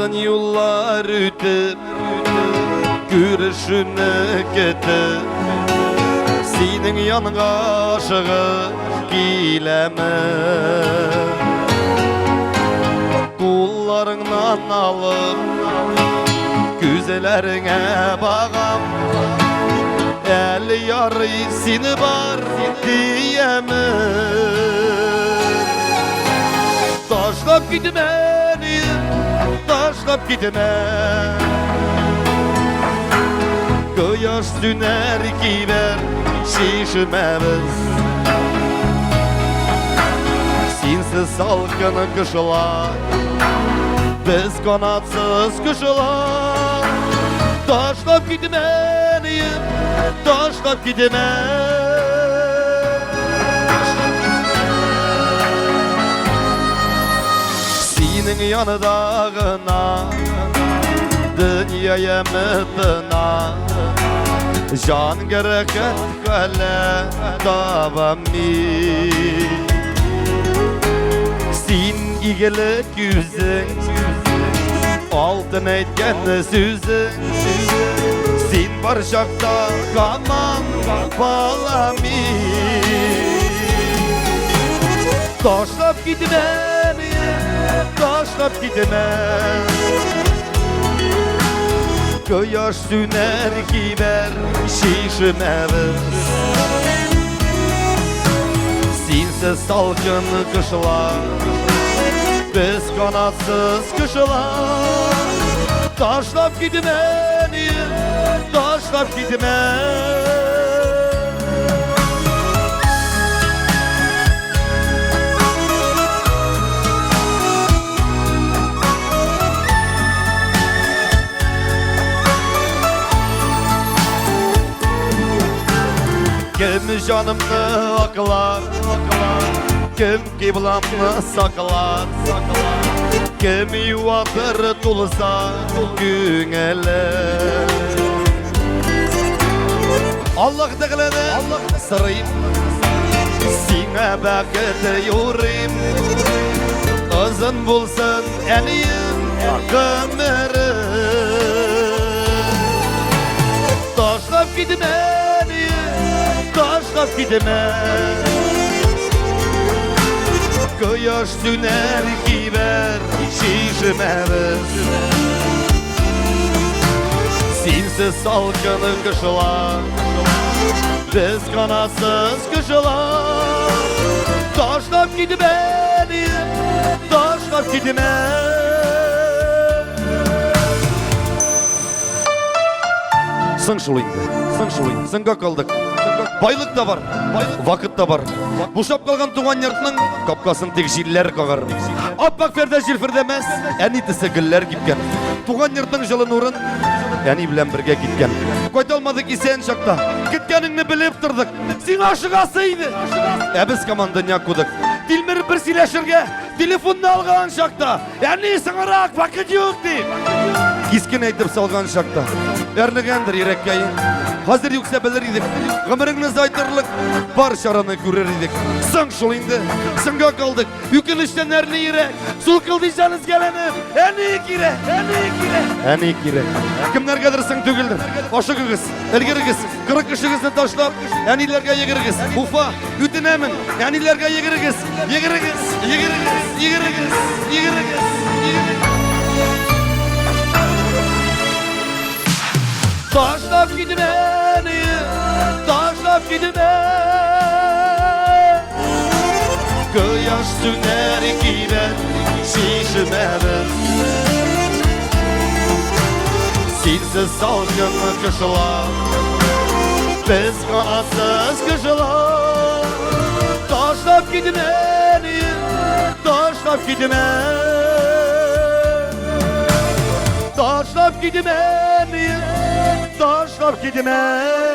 Uzun yıllar ötüp Görüşüne gidip Senin yanına aşığı Gilemem Kullarından alıp Güzellerine bağam El yarı seni var diyemem Taşlap gitmeni, taşlap gitmem Kıyaş düner giber şişmemiz Sinsiz salkın kışlar Biz kanatsız kışlar Taşlap gitmeni, taşlap gitmem Senin yanıdağına Dünyaya mıdına Can gereken kale davami Sen iyilik yüzün Altın etken süzün Sen barışakta kaman balami Taşlap gitmem Taşlap gitmem Kıyaş düner giber şişmemiz Sinsiz salgın kışlar Biz kanatsız kışlar Taşlap gitmeni Taşlap gitmem Kim canımı aklar Kim kiblamı saklar Kim yuvadır tulsa güngele Allah dağılını sırayım Sine bakıt yorim Uzun bulsun eniyim ömrüm Taşlap gitmeni Taşlap gitmem Kıyaş düner giber şişmemiz Sinsiz salgın kışlar Biz kanatsız kışlar Taşlap gitmeni Taşlap gitmem Sın şuluydu Sınga kaldık Baylık da var, vakit da var. Boşap kalgan tuğan yurtның kapkaсын tek jiller kağar. Appak ferde jilfir demez, әни тісі гүллер кипкен. Туған yurtның жылы нурын, әни білен бірге кеткен. Қайталмадық исен шақта, кеткеніңні біліп тұрдық. Сен ашығасыйды. Біз командыня кудық. Дилмір бір силешірге, телефонны алған шақта. Әни сыңырақ, вақыт жоқ дейіп. Кескен айтып салған шақта. Әрнігендір ереккейі. Hazır yoksa bilir idik. Ömrünüz aytırlık бар şarаны көрер idik. Sın şul indi. Sınga kaldık. Yükülüşten erni yirek. Sul kıldıysanız gelenim. Eni kire. Eni kire. Kimler gelirsin tügüldür. Aşıgıgız. Elgirigіз. Kırık ışıgızını taşlap. Enilerge yegirigіз. Ufa. Ütünemin. Enilerge yegirigіз. Yegirigіз. Taşlap gitmeni, taşlap gitmem Kıyaş düner gider şişmemiz Sinsiz salgın kışlar Biz kanatsız kışlar Taşlap gitmeni, taşlap gitmem Taşlap gitmeni Taşlap gitmem